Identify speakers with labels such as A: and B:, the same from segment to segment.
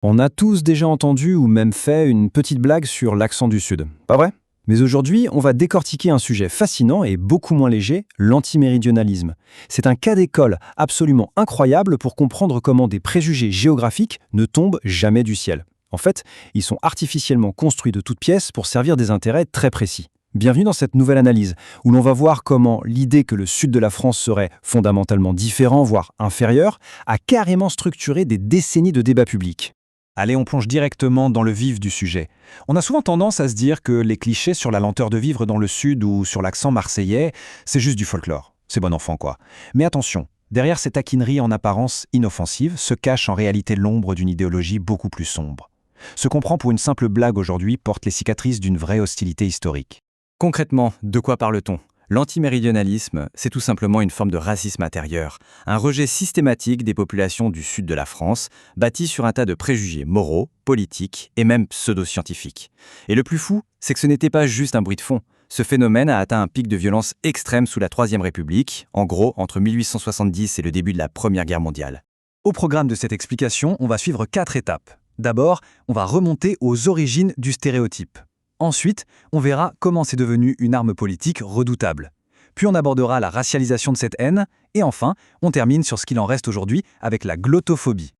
A: On a tous déjà entendu ou même fait une petite blague sur l'accent du Sud, pas vrai? Mais aujourd'hui, on va décortiquer un sujet fascinant et beaucoup moins léger, l'antiméridionalisme. C'est un cas d'école absolument incroyable pour comprendre comment des préjugés géographiques ne tombent jamais du ciel. En fait, ils sont artificiellement construits de toutes pièces pour servir des intérêts très précis. Bienvenue dans cette nouvelle analyse, où l'on va voir comment l'idée que le sud de la France serait fondamentalement différent, voire inférieur, a carrément structuré des décennies de débats publics.
B: Allez, on plonge directement dans le vif du sujet. On a souvent tendance à se dire que les clichés sur la lenteur de vivre dans le Sud ou sur l'accent marseillais, c'est juste du folklore. C'est bon enfant, quoi. Mais attention, derrière cette taquinerie en apparence inoffensive se cache en réalité l'ombre d'une idéologie beaucoup plus sombre. Ce qu'on prend pour une simple blague aujourd'hui porte les cicatrices d'une vraie hostilité historique.
C: Concrètement, de quoi parle-t-on? L'antiméridionalisme, c'est tout simplement une forme de racisme intérieur, un rejet systématique des populations du sud de la France, bâti sur un tas de préjugés moraux, politiques et même pseudo-scientifiques. Et le plus fou, c'est que ce n'était pas juste un bruit de fond. Ce phénomène a atteint un pic de violence extrême sous la Troisième République, en gros entre 1870 et le début de la Première Guerre mondiale.
B: Au programme de cette explication, on va suivre 4 étapes. D'abord, on va remonter aux origines du stéréotype. Ensuite, on verra comment c'est devenu une arme politique redoutable. Puis on abordera la racialisation de cette haine. Et enfin, on termine sur ce qu'il en reste aujourd'hui avec la glottophobie.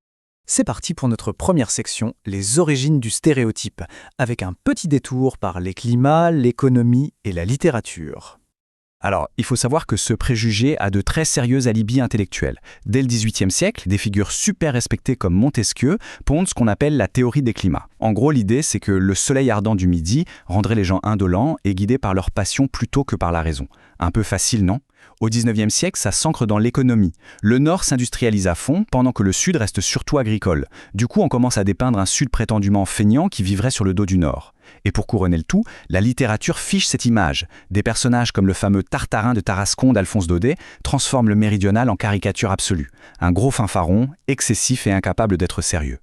A: C'est parti pour notre première section, les origines du stéréotype, avec un petit détour par les climats, l'économie et la littérature.
B: Alors, il faut savoir que ce préjugé a de très sérieux alibis intellectuels. Dès le XVIIIe siècle, des figures super respectées comme Montesquieu pondent ce qu'on appelle la théorie des climats. En gros, l'idée, c'est que le soleil ardent du midi rendrait les gens indolents et guidés par leur passion plutôt que par la raison. Un peu facile, non? Au XIXe siècle, ça s'ancre dans l'économie. Le Nord s'industrialise à fond, pendant que le Sud reste surtout agricole. Du coup, on commence à dépeindre un Sud prétendument feignant qui vivrait sur le dos du Nord. Et pour couronner le tout, la littérature fiche cette image. Des personnages comme le fameux Tartarin de Tarascon d'Alphonse Daudet transforment le méridional en caricature absolue. Un gros fanfaron, excessif et incapable d'être sérieux.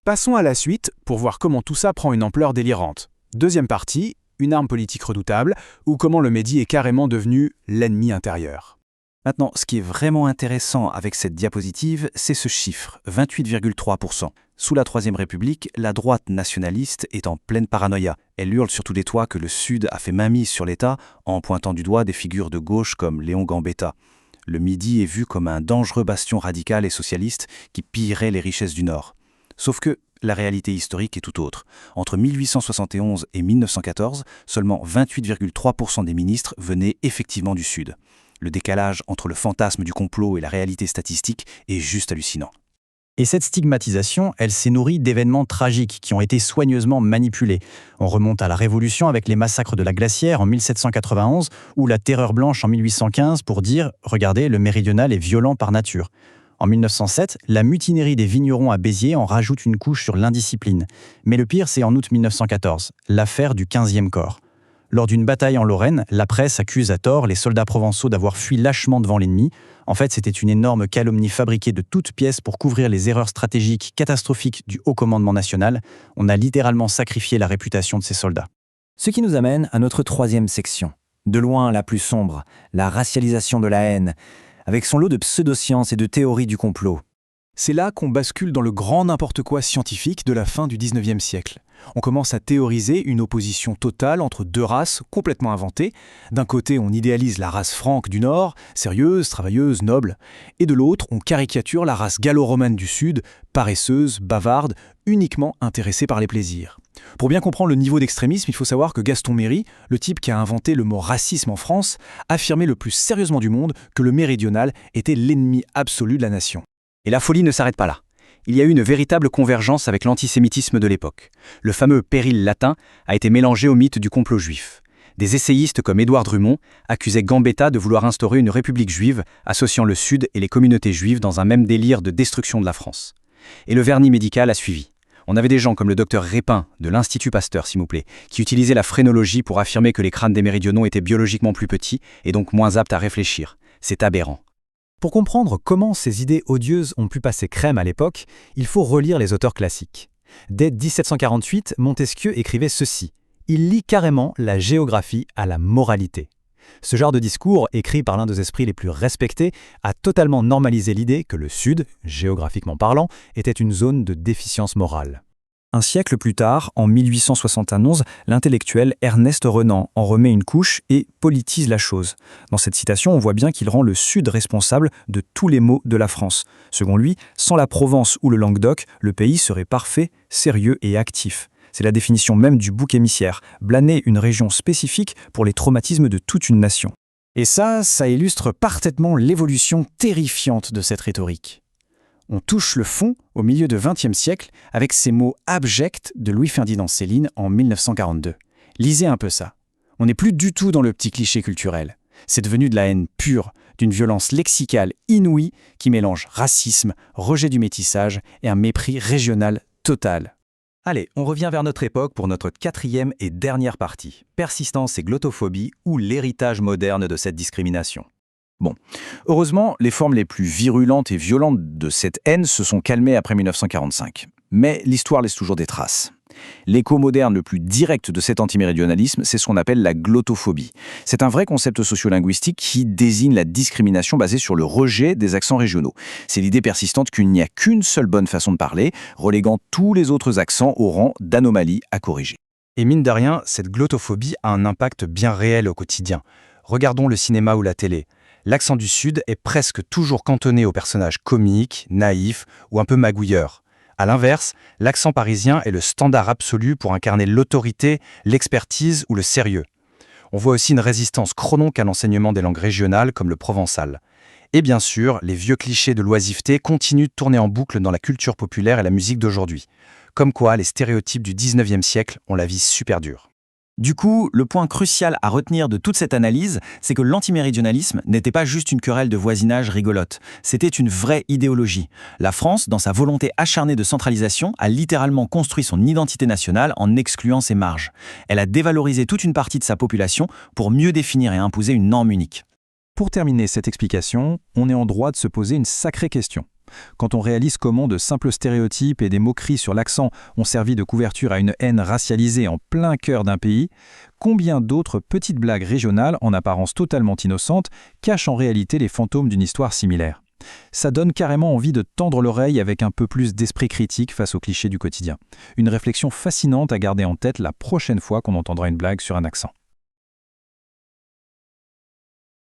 D: Passons à la suite pour voir comment tout ça prend une ampleur délirante. Deuxième partie, une arme politique redoutable, ou comment le Médi est carrément devenu l'ennemi intérieur.
C: Maintenant, ce qui est vraiment intéressant avec cette diapositive, c'est ce chiffre, 28,3%. Sous la Troisième République, la droite nationaliste est en pleine paranoïa. Elle hurle sur tous les toits que le Sud a fait mainmise sur l'État en pointant du doigt des figures de gauche comme Léon Gambetta. Le Midi est vu comme un dangereux bastion radical et socialiste qui pillerait les richesses du Nord. Sauf que la réalité historique est tout autre. Entre 1871 et 1914, seulement 28,3% des ministres venaient effectivement du Sud. Le décalage entre le fantasme du complot et la réalité statistique est juste hallucinant.
E: Et cette stigmatisation, elle s'est nourrie d'événements tragiques qui ont été soigneusement manipulés. On remonte à la Révolution avec les massacres de la Glacière en 1791 ou la Terreur blanche en 1815 pour dire « Regardez, le méridional est violent par nature ». En 1907, la mutinerie des vignerons à Béziers en rajoute une couche sur l'indiscipline. Mais le pire, c'est en août 1914, l'affaire du 15e corps. Lors d'une bataille en Lorraine, la presse accuse à tort les soldats provençaux d'avoir fui lâchement devant l'ennemi. En fait, c'était une énorme calomnie fabriquée de toutes pièces pour couvrir les erreurs stratégiques catastrophiques du haut commandement national. On a littéralement sacrifié la réputation de ces soldats.
C: Ce qui nous amène à notre troisième section. De loin la plus sombre, la racialisation de la haine, avec son lot de pseudosciences et de théories du complot.
D: C'est là qu'on bascule dans le grand n'importe quoi scientifique de la fin du XIXe siècle. On commence à théoriser une opposition totale entre deux races complètement inventées. D'un côté, on idéalise la race franque du Nord, sérieuse, travailleuse, noble. Et de l'autre, on caricature la race gallo-romaine du Sud, paresseuse, bavarde, uniquement intéressée par les plaisirs. Pour bien comprendre le niveau d'extrémisme, il faut savoir que Gaston Méry, le type qui a inventé le mot racisme en France, affirmait le plus sérieusement du monde que le méridional était l'ennemi absolu de la nation.
B: Et la folie ne s'arrête pas là. Il y a eu une véritable convergence avec l'antisémitisme de l'époque. Le fameux péril latin a été mélangé au mythe du complot juif. Des essayistes comme Édouard Drumont accusaient Gambetta de vouloir instaurer une république juive associant le Sud et les communautés juives dans un même délire de destruction de la France. Et le vernis médical a suivi. On avait des gens comme le docteur Répin, de l'Institut Pasteur s'il vous plaît, qui utilisaient la phrénologie pour affirmer que les crânes des méridionaux étaient biologiquement plus petits et donc moins aptes à réfléchir. C'est aberrant.
A: Pour comprendre comment ces idées odieuses ont pu passer crème à l'époque, il faut relire les auteurs classiques. Dès 1748, Montesquieu écrivait ceci. Il lie carrément la géographie à la moralité. Ce genre de discours, écrit par l'un des esprits les plus respectés, a totalement normalisé l'idée que le Sud, géographiquement parlant, était une zone de déficience morale. Un siècle plus tard, en 1871, l'intellectuel Ernest Renan en remet une couche et politise la chose. Dans cette citation, on voit bien qu'il rend le Sud responsable de tous les maux de la France. Selon lui, sans la Provence ou le Languedoc, le pays serait parfait, sérieux et actif. C'est la définition même du bouc émissaire, blâmer une région spécifique pour les traumatismes de toute une nation.
C: Et ça illustre parfaitement l'évolution terrifiante de cette rhétorique. On touche le fond au milieu du XXe siècle avec ces mots abjects de Louis-Ferdinand Céline en 1942. Lisez un peu ça. On n'est plus du tout dans le petit cliché culturel. C'est devenu de la haine pure, d'une violence lexicale inouïe qui mélange racisme, rejet du métissage et un mépris régional total.
B: Allez, on revient vers notre époque pour notre 4e et dernière partie. Persistance et glottophobie ou l'héritage moderne de cette discrimination. Bon, heureusement, les formes les plus virulentes et violentes de cette haine se sont calmées après 1945. Mais l'histoire laisse toujours des traces. L'écho moderne le plus direct de cet antiméridionalisme, c'est ce qu'on appelle la glottophobie. C'est un vrai concept sociolinguistique qui désigne la discrimination basée sur le rejet des accents régionaux. C'est l'idée persistante qu'il n'y a qu'une seule bonne façon de parler, reléguant tous les autres accents au rang d'anomalie à corriger.
E: Et mine de rien, cette glottophobie a un impact bien réel au quotidien. Regardons le cinéma ou la télé. L'accent du Sud est presque toujours cantonné aux personnages comiques, naïfs ou un peu magouilleurs. A l'inverse, l'accent parisien est le standard absolu pour incarner l'autorité, l'expertise ou le sérieux. On voit aussi une résistance chronique à l'enseignement des langues régionales comme le provençal. Et bien sûr, les vieux clichés de l'oisiveté continuent de tourner en boucle dans la culture populaire et la musique d'aujourd'hui. Comme quoi, les stéréotypes du 19e siècle ont la vie super dure.
A: Du coup, le point crucial à retenir de toute cette analyse, c'est que l'antiméridionalisme n'était pas juste une querelle de voisinage rigolote, c'était une vraie idéologie. La France, dans sa volonté acharnée de centralisation, a littéralement construit son identité nationale en excluant ses marges. Elle a dévalorisé toute une partie de sa population pour mieux définir et imposer une norme unique.
D: Pour terminer cette explication, on est en droit de se poser une sacrée question. Quand on réalise comment de simples stéréotypes et des moqueries sur l'accent ont servi de couverture à une haine racialisée en plein cœur d'un pays, combien d'autres petites blagues régionales, en apparence totalement innocentes, cachent en réalité les fantômes d'une histoire similaire ? Ça donne carrément envie de tendre l'oreille avec un peu plus d'esprit critique face aux clichés du quotidien. Une réflexion fascinante à garder en tête la prochaine fois qu'on entendra une blague sur un accent.